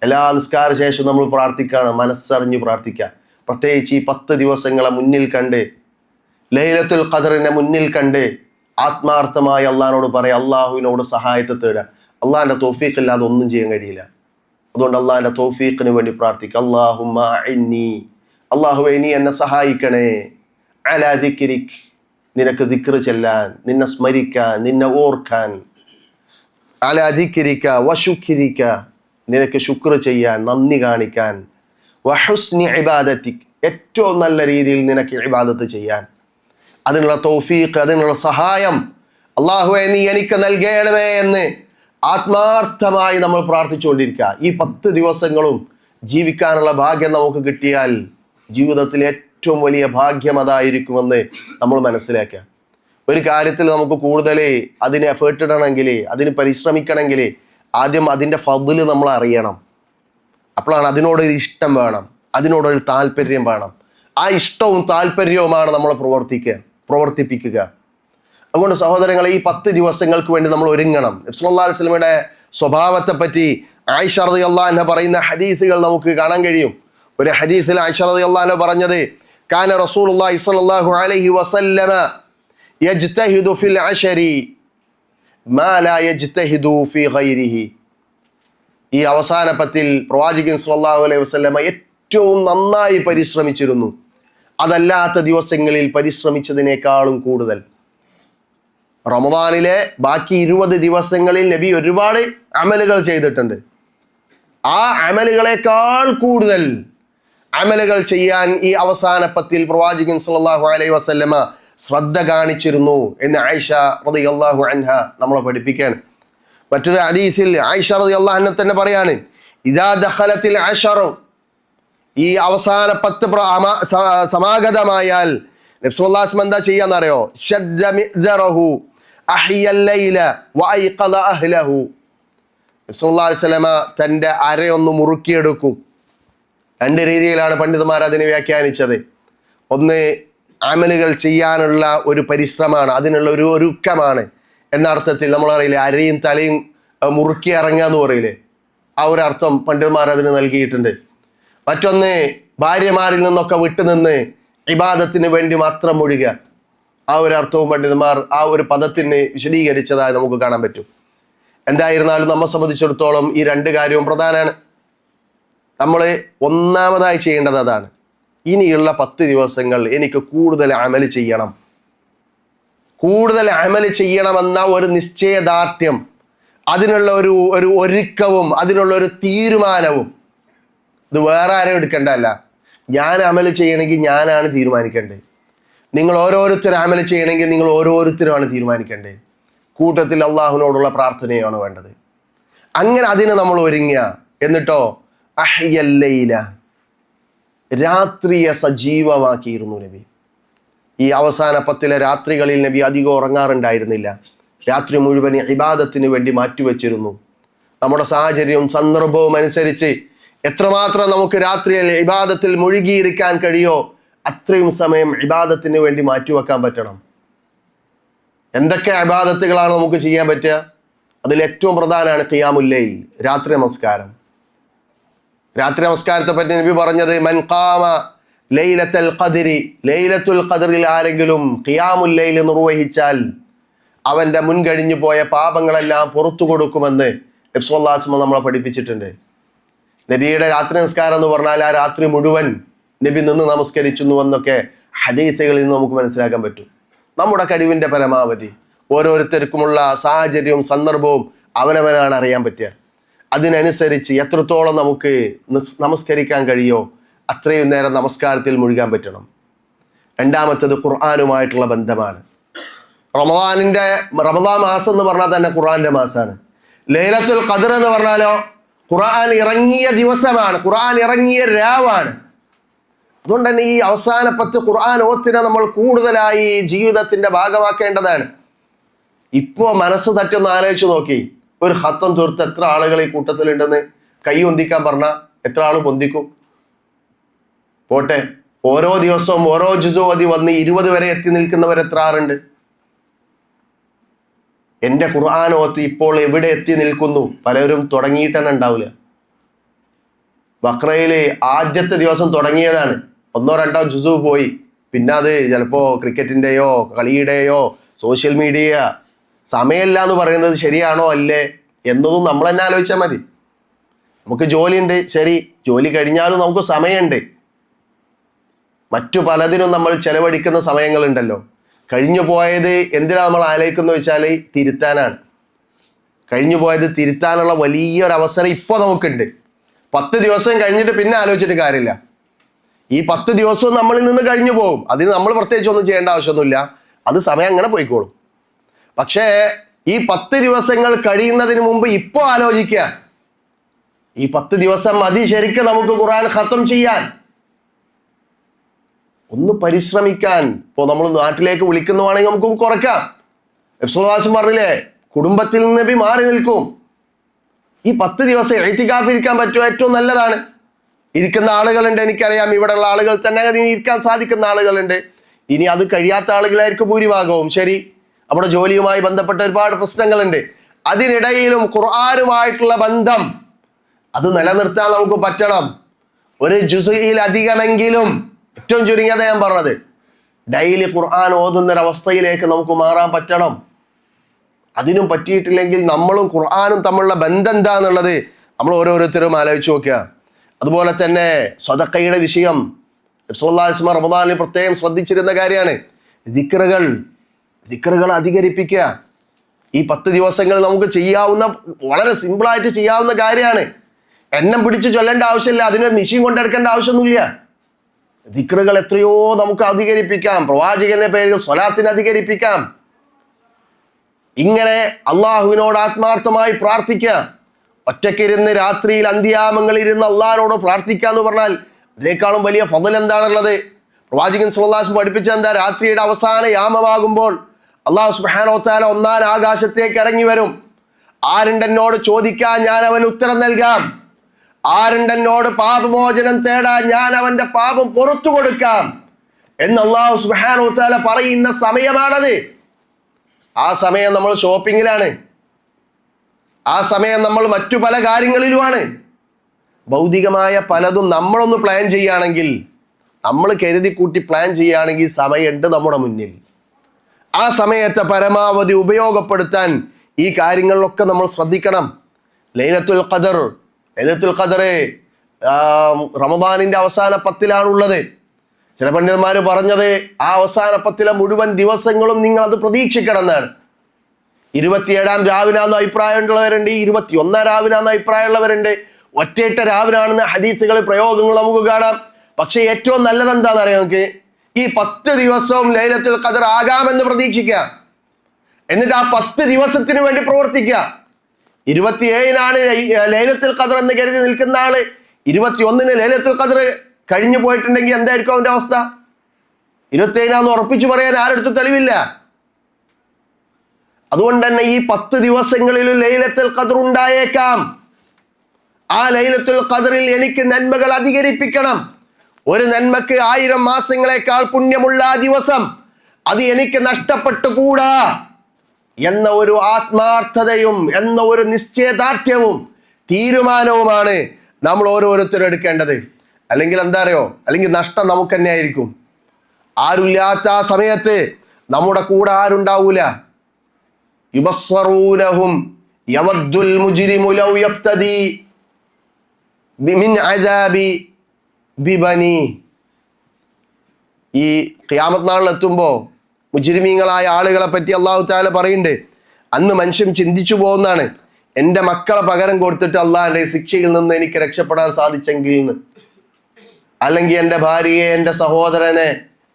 എല്ലാ നിസ്കാര ശേഷം നമ്മൾ പ്രാർത്ഥിക്കുകയാണ്, മനസ്സറിഞ്ഞ് പ്രാർത്ഥിക്കുക. പ്രത്യേകിച്ച് ഈ 10 ദിവസങ്ങളെ മുന്നിൽ കണ്ട്, ലൈലത്തുൽ ഖദറിനെ മുന്നിൽ കണ്ട് ആത്മാർത്ഥമായി അള്ളാഹിനോട് പറയാം, അള്ളാഹുവിനോട് സഹായത്തെ തേടുക. അള്ളാഹിന്റെ തൗഫീഖ് ഇല്ലാതെ ഒന്നും ചെയ്യാൻ കഴിയില്ല. അതുകൊണ്ട് അള്ളാഹിന്റെ തൗഫീഖിന് വേണ്ടി പ്രാർത്ഥിക്കുക. അല്ലാഹുമ്മ അഇന്നി, അള്ളാഹുവേ നീ എന്നെ സഹായിക്കണേ, അലാ ദിക്രിക്, നിനക്ക് ദിക്ർ ചെല്ലാൻ, നിന്നെ സ്മരിക്കാൻ, നിന്നെ ഓർക്കാൻ, അലാ ദിക്രിക വശുക്രിക, നിനക്ക് ശുക്ർ ചെയ്യാൻ, നന്ദി കാണിക്കാൻ, വഹുസ്നി ഇബാദതിക്, ഏറ്റവും നല്ല രീതിയിൽ നിനക്ക് ഇബാദത്ത് ചെയ്യാൻ, അതിനുള്ള തൗഫീഖ്, അതിനുള്ള സഹായം അല്ലാഹുവേ നീ എനിക്ക് നൽകണമേ എന്ന് ആത്മാർത്ഥമായി നമ്മൾ പ്രാർത്ഥിച്ചുകൊണ്ടിരിക്കുക. ഈ 10 ദിവസങ്ങളും ജീവിക്കാനുള്ള ഭാഗ്യം നമുക്ക് കിട്ടിയാൽ ജീവിതത്തിൽ ഏറ്റവും വലിയ ഭാഗ്യം അതായിരിക്കുമെന്ന് നമ്മൾ മനസ്സിലാക്കുക. ഒരു കാര്യത്തിൽ നമുക്ക് കൂടുതൽ അതിന് എഫേർട്ട് ഇടണമെങ്കിൽ, അതിന് പരിശ്രമിക്കണമെങ്കിൽ ആദ്യം അതിൻ്റെ ഫദ്ല് നമ്മൾ അറിയണം. അപ്പോഴാണ് അതിനോടൊരു ഇഷ്ടം വേണം, അതിനോടൊരു താല്പര്യം വേണം. ആ ഇഷ്ടവും താല്പര്യവുമാണ് നമ്മളെ പ്രവർത്തിപ്പിക്കുക. അതുകൊണ്ട് സഹോദരങ്ങളെ, ഈ 10 ദിവസങ്ങൾക്ക് വേണ്ടി നമ്മൾ ഒരുങ്ങണം. നബി സല്ലല്ലാഹു അലൈഹി വസല്ലമയുടെ സ്വഭാവത്തെ പറ്റി ആയിഷ റളിയല്ലാഹു അൻഹ പറയുന്ന ഹദീസുകൾ നമുക്ക് കാണാൻ കഴിയും. ഒരു ഹദീസിൽ ആയിഷ റളിയല്ലാഹു അൻഹ പറഞ്ഞത്, കാന റസൂലുള്ളാഹി സ്വല്ലല്ലാഹു അലൈഹി വസല്ലമ യജ്തഹിദു ഫിൽ അശരി മാ ലാ യജ്തഹിദു ഫി ഗൈരിഹി. ഈ അവസാന 10-ൽ പ്രവാചകൻ സ്വല്ലല്ലാഹു അലൈഹി വസല്ലമ ഏറ്റവും നന്നായി പരിശ്രമിച്ചിരുന്നു, അതല്ലാത്ത ദിവസങ്ങളിൽ പരിശ്രമിച്ചതിനേക്കാളും കൂടുതൽ. റമദാനിലെ ബാക്കി 20 ദിവസങ്ങളിൽ നബി ഒരുപാട് അമലുകൾ ചെയ്തിട്ടുണ്ട്. ആ അമലുകളെക്കാൾ കൂടുതൽ അമലുകൾ ചെയ്യാൻ ഈ അവസാന 10-ൽ പ്രവാചകൻ സല്ലല്ലാഹു അലൈഹി വസല്ലമ ശ്രദ്ധ കാണിച്ചിരുന്നു എന്ന് ആയിഷ റളിയല്ലാഹു അൻഹ നമ്മളെ പഠിപ്പിക്കുകയാണ്. മറ്റൊരു ഹദീസിൽ ആയിഷ റളിയല്ലാഹു അൻഹ തന്നെ പറയാണ്, ഇദാ ദഖലത്തിൽ അശറു, ഈ അവസാന 10 സമാഗതമായാൽ നബി സല്ലല്ലാഹു അലൈഹി വസല്ലം എന്താ ചെയ്യാന്നറിയോ? ശദ്ദ മിഅ്ദറഹു അഹ്യൽ ലൈല വഅയ്ഖദ അഹ്ലഹു. നബി സല്ലല്ലാഹു അലൈഹി വസല്ലം തൻ്റെ അരയൊന്ന് മുറുക്കിയെടുക്കും. 2 രീതിയിലാണ് പണ്ഡിതന്മാർ അതിനെ വ്യാഖ്യാനിച്ചത്. ഒന്ന്, അമലുകൾ ചെയ്യാനുള്ള ഒരു പരിശ്രമമാണ്, അതിനുള്ള ഒരു ഒരുക്കമാണ് എന്ന അർത്ഥത്തിൽ. നമ്മളറിയില്ലേ, അരയും തലയും മുറുക്കി ഇറങ്ങുക എന്ന് പറയില്ലേ, ആ ഒരു അർത്ഥം പണ്ഡിതന്മാർ അതിന് നൽകിയിട്ടുണ്ട്. മറ്റൊന്ന്, ഭാര്യമാരിൽ നിന്നൊക്കെ വിട്ടുനിന്ന് ഇബാദത്തിന് വേണ്ടി മാത്രം ഒഴുകുക, ആ ഒരു അർത്ഥവും പണ്ഡിതന്മാർ ആ ഒരു പദത്തിന് വിശദീകരിച്ചതായി നമുക്ക് കാണാൻ പറ്റും. എന്തായിരുന്നാലും നമ്മെ സംബന്ധിച്ചിടത്തോളം ഈ 2 കാര്യവും പ്രധാനമാണ്. നമ്മൾ ഒന്നാമതായി ചെയ്യേണ്ടത് അതാണ്. ഇനിയുള്ള 10 ദിവസങ്ങൾ എനിക്ക് കൂടുതൽ അമൽ ചെയ്യണം, കൂടുതൽ അമൽ ചെയ്യണമെന്ന ഒരു നിശ്ചയദാർഢ്യം, അതിനുള്ള ഒരു ഒരുക്കവും അതിനുള്ള ഒരു തീരുമാനവും ഇത് വേറെ ആരും എടുക്കേണ്ടതല്ല. ഞാൻ അമൽ ചെയ്യണമെങ്കിൽ ഞാനാണ് തീരുമാനിക്കേണ്ടത്. നിങ്ങൾ ഓരോരുത്തരും അമൽ ചെയ്യണമെങ്കിൽ നിങ്ങൾ ഓരോരുത്തരുമാണ് തീരുമാനിക്കേണ്ടത്. കൂട്ടത്തിൽ അള്ളാഹുവിനോടുള്ള പ്രാർത്ഥനയാണ് വേണ്ടത്. അങ്ങനെ അതിന് നമ്മൾ ഒരുങ്ങുക. എന്നിട്ടോ അഹ്യല്ലൈല, രാത്രിയെ സജീവമാക്കിയിരുന്നു നബി. ഈ അവസാന 10 രാത്രികളിൽ നബി അധികം ഉറങ്ങാറുണ്ടായിരുന്നില്ല. രാത്രി മുഴുവൻ ഇബാദത്തിന് വേണ്ടി മാറ്റിവെച്ചിരുന്നു. നമ്മുടെ സാഹചര്യവും സന്ദർഭവും അനുസരിച്ച് എത്രമാത്രം നമുക്ക് രാത്രിയിൽ ഇബാദത്തിൽ മുഴുകിയിരിക്കാൻ കഴിയോ അത്രയും സമയം ഇബാദത്തിന് വേണ്ടി മാറ്റിവെക്കാൻ പറ്റണം. എന്തൊക്കെ ഇബാദത്തുകളാണ് നമുക്ക് ചെയ്യാൻ പറ്റുക? അതിൽ ഏറ്റവും പ്രധാനമാണ് ഖിയാമുൽ ലൈൽ, രാത്രി നമസ്കാരം. രാത്രി നമസ്കാരത്തെ പറ്റി നബി പറഞ്ഞത്, മൻ ഖാമ ലൈലത്തുൽ ഖദ്രി, ലൈലത്തുൽ ഖദ്റിൽ ആരെങ്കിലും ഖിയാമുൽ ലൈൽ നിർവഹിച്ചാൽ അവന്റെ മുൻകഴിഞ്ഞു പോയ പാപങ്ങളെല്ലാം പുറത്തു കൊടുക്കുമെന്ന് നബി സല്ലല്ലാഹു അലൈഹി വസല്ലം നമ്മളെ പഠിപ്പിച്ചിട്ടുണ്ട്. നബിയുടെ രാത്രി നമസ്കാരം എന്ന് പറഞ്ഞാൽ ആ രാത്രി മുഴുവൻ നബി നിന്ന് നമസ്കരിച്ചുവെന്നൊക്കെ ഹദീസുകളിൽ നിന്ന് നമുക്ക് മനസ്സിലാക്കാൻ പറ്റും. നമ്മുടെ കഴിവിന്റെ പരമാവധി, ഓരോരുത്തർക്കുമുള്ള സാഹചര്യവും സന്ദർഭവും അവനവനാണ് അറിയാൻ പറ്റുക. അതിനനുസരിച്ച് എത്രത്തോളം നമുക്ക് നമസ്കരിക്കാൻ കഴിയോ അത്രയും നേരം നമസ്കാരത്തിൽ മുഴുകാൻ പറ്റണം. രണ്ടാമത്തത് ഖുർആനുമായിട്ടുള്ള ബന്ധമാണ്. റമദാൻ മാസം എന്ന് പറഞ്ഞാൽ തന്നെ ഖുർആന്റെ മാസമാണ്. ലൈലത്തുൽ ഖദ്ർ എന്ന് പറഞ്ഞാലോ ഖുർആൻ ഇറങ്ങിയ ദിവസമാണ്, ഖുർആൻ ഇറങ്ങിയ രാവാണ്. അതുകൊണ്ട് തന്നെ ഈ അവസാന 10 ഖുർആൻ ഓത്തിനെ നമ്മൾ കൂടുതലായി ജീവിതത്തിന്റെ ഭാഗമാക്കേണ്ടതാണ്. ഇപ്പോ മനസ്സ് തട്ടൊന്ന് ആലോചിച്ച് നോക്കി, ഒരു ഖത്തം തീർത്ത് എത്ര ആളുകൾ ഈ കൂട്ടത്തിലുണ്ടെന്ന് കൈ പൊന്തിക്കാൻ പറഞ്ഞാൽ എത്ര ആൾ പൊന്തിക്കും? പോട്ടെ, ഓരോ ദിവസവും ഓരോ ജുസു ഓതി വന്ന് 20 വരെ എത്തി നിൽക്കുന്നവർ എത്ര ആളുണ്ട്? എൻ്റെ ഖുർആൻ ഓത്ത് ഇപ്പോൾ എവിടെ എത്തി നിൽക്കുന്നു? പലരും തുടങ്ങിയിട്ട് തന്നെ ഉണ്ടാവില്ല. ബക്രയില് ആദ്യത്തെ ദിവസം തുടങ്ങിയതാണ്, 1-2 ജുസു പോയി. പിന്നെ അത് ചിലപ്പോ ക്രിക്കറ്റിന്റെയോ കളിയുടെയോ സോഷ്യൽ മീഡിയ സമയമില്ല എന്ന് പറയുന്നത് ശരിയാണോ അല്ലേ എന്നതും നമ്മൾ തന്നെ ആലോചിച്ചാൽ മതി. നമുക്ക് ജോലിയുണ്ട്, ശരി, ജോലി കഴിഞ്ഞാലും നമുക്ക് സമയമുണ്ട്. മറ്റു പലതിനും നമ്മൾ ചെലവഴിക്കുന്ന സമയങ്ങളുണ്ടല്ലോ. കഴിഞ്ഞു പോയത് എന്തിനാ നമ്മൾ ആലോചിക്കുന്നു വെച്ചാൽ തിരുത്താനാണ്. കഴിഞ്ഞു പോയത് തിരുത്താനുള്ള വലിയൊരു അവസരം ഇപ്പോൾ നമുക്കുണ്ട്. 10 ദിവസം കഴിഞ്ഞിട്ട് പിന്നെ ആലോചിച്ചിട്ട് കാര്യമില്ല. ഈ 10 ദിവസവും നമ്മളിൽ നിന്ന് കഴിഞ്ഞു പോകും. അതിന് നമ്മൾ പ്രത്യേകിച്ച് ഒന്നും ചെയ്യേണ്ട ആവശ്യമൊന്നുമില്ല, അത് സമയം അങ്ങനെ പോയിക്കോളും. പക്ഷേ ഈ 10 ദിവസങ്ങൾ കഴിയുന്നതിന് മുമ്പ് ഇപ്പോൾ ആലോചിക്കുക, ഈ 10 ദിവസം മതി ശരിക്കും നമുക്ക് ഖുർആൻ ഖത്തം ചെയ്യാൻ, ഒന്ന് പരിശ്രമിക്കാൻ. ഇപ്പോൾ നമ്മൾ നാട്ടിലേക്ക് വിളിക്കുന്നതാണെങ്കിൽ നമുക്ക് കുറയ്ക്കാം. നബി പറഞ്ഞില്ലേ, കുടുംബത്തിൽ നിന്ന് നബി മാറി നിൽക്കും. ഈ 10 ദിവസം ഇഅ്തികാഫ് ഇരിക്കാൻ പറ്റുമോ? ഏറ്റവും നല്ലതാണ്. ഇരിക്കുന്ന ആളുകളുണ്ട്, എനിക്കറിയാം, ഇവിടെയുള്ള ആളുകൾ തന്നെ അതിന് ഇരിക്കാൻ സാധിക്കുന്ന ആളുകളുണ്ട്. ഇനി അത് കഴിയാത്ത ആളുകളായിരിക്കും ഭൂരിഭാഗവും. ശരി, നമ്മുടെ ജോലിയുമായി ബന്ധപ്പെട്ട ഒരുപാട് പ്രശ്നങ്ങളുണ്ട്. അതിനിടയിലും ഖുർആനുമായിട്ടുള്ള ബന്ധം അത് നിലനിർത്താൻ നമുക്ക് പറ്റണം. ഒരു ജുസ്ഇൽ അധികമെങ്കിലും, ഏറ്റവും ചുരുങ്ങിയത് ഞാൻ പറഞ്ഞത്, ഡെയിലി ഖുർആൻ ഓതുന്നൊരവസ്ഥയിലേക്ക് നമുക്ക് മാറാൻ പറ്റണം. അതിനും പറ്റിയിട്ടില്ലെങ്കിൽ നമ്മളും ഖുർആനും തമ്മിലുള്ള ബന്ധം എന്താന്നുള്ളത് നമ്മൾ ഓരോരുത്തരും ആലോചിച്ച് നോക്കുക. അതുപോലെ തന്നെ സദഖയുടെ വിഷയം നബി സല്ലല്ലാഹു അലൈഹി വസല്ലം റമദാനിൽ പ്രത്യേകം ശ്രദ്ധിച്ചിരുന്ന കാര്യമാണ്. ദിക്റുകൾ അധികരിപ്പിക്കുക. ഈ 10 ദിവസങ്ങൾ നമുക്ക് ചെയ്യാവുന്ന, വളരെ സിമ്പിളായിട്ട് ചെയ്യാവുന്ന കാര്യമാണ്. എണ്ണം പിടിച്ച് ചൊല്ലേണ്ട ആവശ്യമില്ല, അതിനൊരു മെഷീൻ കൊണ്ടെടുക്കേണ്ട ആവശ്യമൊന്നുമില്ല. ദിക്റുകൾ എത്രയോ നമുക്ക് അധികരിപ്പിക്കാം. പ്രവാചകന്റെ പേരിൽ സ്വലാത്തിന് അധികരിപ്പിക്കാം. ഇങ്ങനെ അള്ളാഹുവിനോട് ആത്മാർത്ഥമായി പ്രാർത്ഥിക്കുക. ഒറ്റയ്ക്കിരുന്ന് രാത്രിയിൽ അന്ത്യാമങ്ങളിൽ ഇരുന്ന് അള്ളാഹിനോട് പ്രാർത്ഥിക്കുക എന്ന് പറഞ്ഞാൽ അതിനേക്കാളും വലിയ ഫضൽ എന്താണുള്ളത്? പ്രവാചകൻ സല്ലല്ലാഹു അലൈഹി വസല്ലം പഠിപ്പിച്ച എന്താ? രാത്രിയുടെ അവസാന യാമമാകുമ്പോൾ അള്ളാഹു സുബ്ഹാനഹു വ തആല 1-ാം ആകാശത്തേക്ക് ഇറങ്ങി വരും. ആരുണ്ടെന്നോട് ചോദിക്കാൻ ഞാൻ അവന് ഉത്തരം നൽകാം, ആരുണ്ടെന്നോട് പാപമോചനം തേടാൻ ഞാൻ അവന്റെ പാപം പുറത്തു കൊടുക്കാം എന്ന് അള്ളാഹു സുബ്ഹാനഹു വ തആല പറയുന്ന സമയമാണത്. ആ സമയം നമ്മൾ ഷോപ്പിങ്ങിലാണ്, ആ സമയം നമ്മൾ മറ്റു പല കാര്യങ്ങളിലുമാണ്. ഭൗതികമായ പലതും നമ്മളൊന്ന് പ്ലാൻ ചെയ്യുകയാണെങ്കിൽ, നമ്മൾ കരുതി കൂട്ടി പ്ലാൻ ചെയ്യുകയാണെങ്കിൽ സമയമുണ്ട് നമ്മുടെ മുന്നിൽ. ആ സമയത്തെ പരമാവധി ഉപയോഗപ്പെടുത്താൻ ഈ കാര്യങ്ങളിലൊക്കെ നമ്മൾ ശ്രദ്ധിക്കണം. ലൈലത്തുൽ ഖദർ റമദാനിന്റെ അവസാന 10-ലാണുള്ളത്. ചില പണ്ഡിതന്മാർ പറഞ്ഞത് ആ അവസാന 10-ലെ മുഴുവൻ ദിവസങ്ങളും നിങ്ങൾ അത് പ്രതീക്ഷിക്കണം എന്നാണ്. 27-ാം രാവിനാന്ന് അഭിപ്രായമുള്ളവരുണ്ട്, 21-ാം രാവിനാന്ന് അഭിപ്രായമുള്ളവരുണ്ട്. ഒറ്റയിട്ട രാവിലാണെന്ന ഹദീസുകൾ പ്രയോഗങ്ങൾ നമുക്ക് കാണാം. പക്ഷെ ഏറ്റവും നല്ലത് എന്താണെന്ന് അറിയാം നമുക്ക്? ഈ 10 ദിവസവും ലൈലത്തുൽ ഖദർ ആകാമെന്ന് പ്രതീക്ഷിക്കുക. എന്നിട്ട് ആ 10 ദിവസത്തിന് വേണ്ടി പ്രവർത്തിക്കുക. 27-നാണ് ലൈലത്തുൽ ഖദർ എന്ന് കരുതി നിൽക്കുന്ന ആള് 21-ന് ലൈലത്തുൽ ഖദർ കഴിഞ്ഞു പോയിട്ടുണ്ടെങ്കിൽ എന്തായിരിക്കും അവന്റെ അവസ്ഥ? 27-നാന്ന് ഉറപ്പിച്ചു പറയാൻ ആരെടുത്ത് തെളിവില്ല. അതുകൊണ്ട് തന്നെ ഈ 10 ദിവസങ്ങളിൽ ലൈലത്തുൽ ഖദർ ഉണ്ടായേക്കാം. ആ ലൈലത്തുൽ ഖദറിൽ എനിക്ക് നന്മകൾ അധികരിപ്പിക്കണം. ഒരു നന്മക്ക് 1000 മാസങ്ങളെക്കാൾ പുണ്യമുള്ള ആ ദിവസം അത് എനിക്ക് നഷ്ടപ്പെട്ടുകൂടാ എന്ന ഒരു ആത്മാർത്ഥതയും എന്ന ഒരു നിശ്ചയദാർഢ്യവും തീരുമാനവുമാണ് നമ്മൾ ഓരോരുത്തരും എടുക്കേണ്ടത്. അല്ലെങ്കിൽ എന്താ അറിയോ? അല്ലെങ്കിൽ നഷ്ടം നമുക്ക് തന്നെ ആയിരിക്കും. ആരുമില്ലാത്ത ആ സമയത്ത് നമ്മുടെ കൂടെ ആരുണ്ടാവൂല. യുബസ്സറൂനഹും യവദ്ദുൽ മുജ്രിമു ലൗ യഫ്തദി മിൻ അദാബി ബിബനി. ഈ ഖിയാമത്ത് നാളിൽ എത്തുമ്പോൾ മുജ്രിമീങ്ങളായ ആളുകളെ പറ്റി അല്ലാഹു തആല പറയുന്നുണ്ട്, അന്ന് മനുഷ്യൻ ചിന്തിച്ചു പോകുന്നതാണ്, എൻ്റെ മക്കളെ പകരം കൊടുത്തിട്ട് അള്ളാഹിന്റെ ശിക്ഷയിൽ നിന്ന് എനിക്ക് രക്ഷപ്പെടാൻ സാധിച്ചെങ്കിൽ എന്ന്. അല്ലെങ്കിൽ എൻ്റെ ഭാര്യയെ, എൻ്റെ സഹോദരനെ,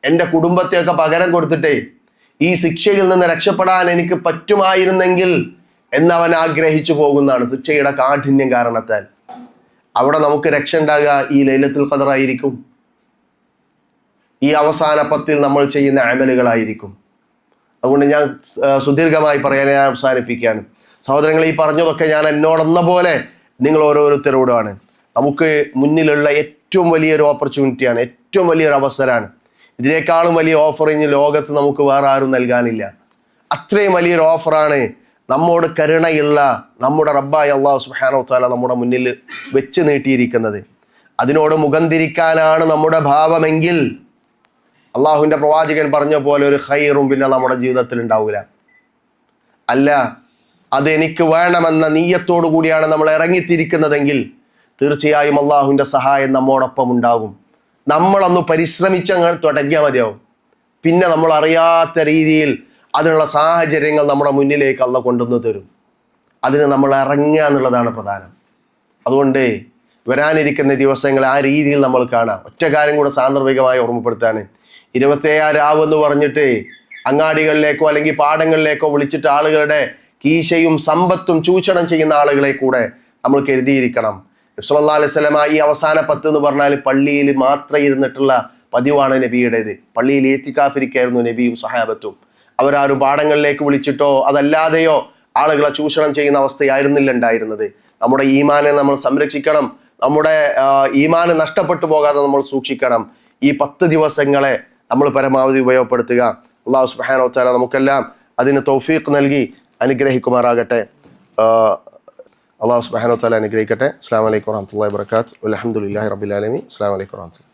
എൻ്റെ കുടുംബത്തെയൊക്കെ പകരം കൊടുത്തിട്ടേ ഈ ശിക്ഷയിൽ നിന്ന് രക്ഷപ്പെടാൻ എനിക്ക് പറ്റുമായിരുന്നെങ്കിൽ എന്നവൻ ആഗ്രഹിച്ചു പോകുന്നതാണ്, ശിക്ഷയുടെ കാഠിന്യം കാരണത്താൽ. അവിടെ നമുക്ക് രക്ഷ ഉണ്ടാകുക ഈ ലൈലത്തുൽ ഖദർ ആയിരിക്കും. ഈ അവസാന 10-ൽ നമ്മൾ ചെയ്യുന്ന അമലുകളായിരിക്കും. അതുകൊണ്ട് ഞാൻ സുദീർഘമായി പറയാൻ ഞാൻ അവസാനിപ്പിക്കുകയാണ്. സഹോദരങ്ങളെ, ഈ പറഞ്ഞതൊക്കെ ഞാൻ എന്നോടെന്ന പോലെ നിങ്ങൾ ഓരോരുത്തരോടാണ്. നമുക്ക് മുന്നിലുള്ള ഏറ്റവും വലിയൊരു ഓപ്പർച്യൂണിറ്റിയാണ്, ഏറ്റവും വലിയൊരു അവസരമാണ്. ഇതിനേക്കാളും വലിയ ഓഫർ ഇനി ലോകത്ത് നമുക്ക് വേറെ ആരും നൽകാനില്ല. അത്രയും വലിയൊരു ഓഫറാണ് നമ്മോട് കരുണയുള്ള നമ്മുടെ റബ്ബായ അല്ലാഹു സുബ്ഹാനഹു വ തആല നമ്മുടെ മുന്നിൽ വെച്ച് നീട്ടിയിരിക്കുന്നത്. അതിനോട് മുഖം തിരിക്കാനാണ് നമ്മുടെ ഭാവമെങ്കിൽ അള്ളാഹുവിൻ്റെ പ്രവാചകൻ പറഞ്ഞ പോലെ ഒരു ഖൈറും പിന്നെ നമ്മുടെ ജീവിതത്തിൽ ഉണ്ടാവില്ല. അല്ല, അതെനിക്ക് വേണമെന്ന നീയത്തോടു കൂടിയാണ് നമ്മൾ ഇറങ്ങിത്തിരിക്കുന്നതെങ്കിൽ തീർച്ചയായും അള്ളാഹുവിൻ്റെ സഹായം നമ്മോടൊപ്പം ഉണ്ടാകും. നമ്മളൊന്ന് പരിശ്രമിച്ചങ്ങ് തുടങ്ങിയാൽ മതിയാവും. പിന്നെ നമ്മൾ അറിയാത്ത രീതിയിൽ അതിനുള്ള സാഹചര്യങ്ങൾ നമ്മുടെ മുന്നിലേക്ക് അള്ളാഹു കൊണ്ടുവന്ന് തരും. അതിന് നമ്മൾ ഇറങ്ങുക എന്നുള്ളതാണ് പ്രധാനം. അതുകൊണ്ട് വരാനിരിക്കുന്ന ദിവസങ്ങൾ ആ രീതിയിൽ നമ്മൾ കാണാം. ഒറ്റ കാര്യം കൂടെ സാന്ദർഭികമായി ഓർമ്മപ്പെടുത്താണ്. 27 രാവ് എന്ന് പറഞ്ഞിട്ട് അങ്ങാടികളിലേക്കോ അല്ലെങ്കിൽ പാടങ്ങളിലേക്കോ വിളിച്ചിട്ട് ആളുകളുടെ കീശയും സമ്പത്തും ചൂഷണം ചെയ്യുന്ന ആളുകളെ കൂടെ നമ്മൾ കരുതിയിരിക്കണം. നബി സല്ലല്ലാഹു അലൈഹി വസല്ലം ഈ അവസാന 10 എന്ന് പറഞ്ഞാൽ പള്ളിയിൽ മാത്രം ഇരുന്നിട്ടുള്ള പതിവാണ് നബിയുടേത്. പള്ളിയിൽ ഇത്തികാഫിരിക്കായിരുന്നു നബിയും സഹാബത്തും. അവരാരും പാടങ്ങളിലേക്ക് വിളിച്ചിട്ടോ അതല്ലാതെയോ ആളുകളെ ചൂഷണം ചെയ്യുന്ന അവസ്ഥയായിരുന്നില്ല ഉണ്ടായിരുന്നത്. നമ്മുടെ ഈമാനെ നമ്മൾ സംരക്ഷിക്കണം. നമ്മുടെ ഈമാന് നഷ്ടപ്പെട്ടു പോകാതെ നമ്മൾ സൂക്ഷിക്കണം. ഈ 10 ദിവസങ്ങളെ നമ്മൾ പരമാവധി ഉപയോഗപ്പെടുത്തുക. അല്ലാഹു സുബ്ഹാനഹു വ തആല നമുക്കെല്ലാം അതിന് തൗഫീഖ് നൽകി അനുഗ്രഹിക്കുമാറാകട്ടെ. അല്ലാഹു സുബ്ഹാനഹു വ തആല അനുഗ്രഹിക്കട്ടെ. അസ്സലാമു അലൈക്കും വറഹ്മത്തുള്ളാഹി വബറകാതുഹു. വൽഹംദുലില്ലാഹി റബ്ബിൽ ആലമീൻ. അസ്സലാമു അലൈക്കും വറഹ്മത്തുള്ളാഹി.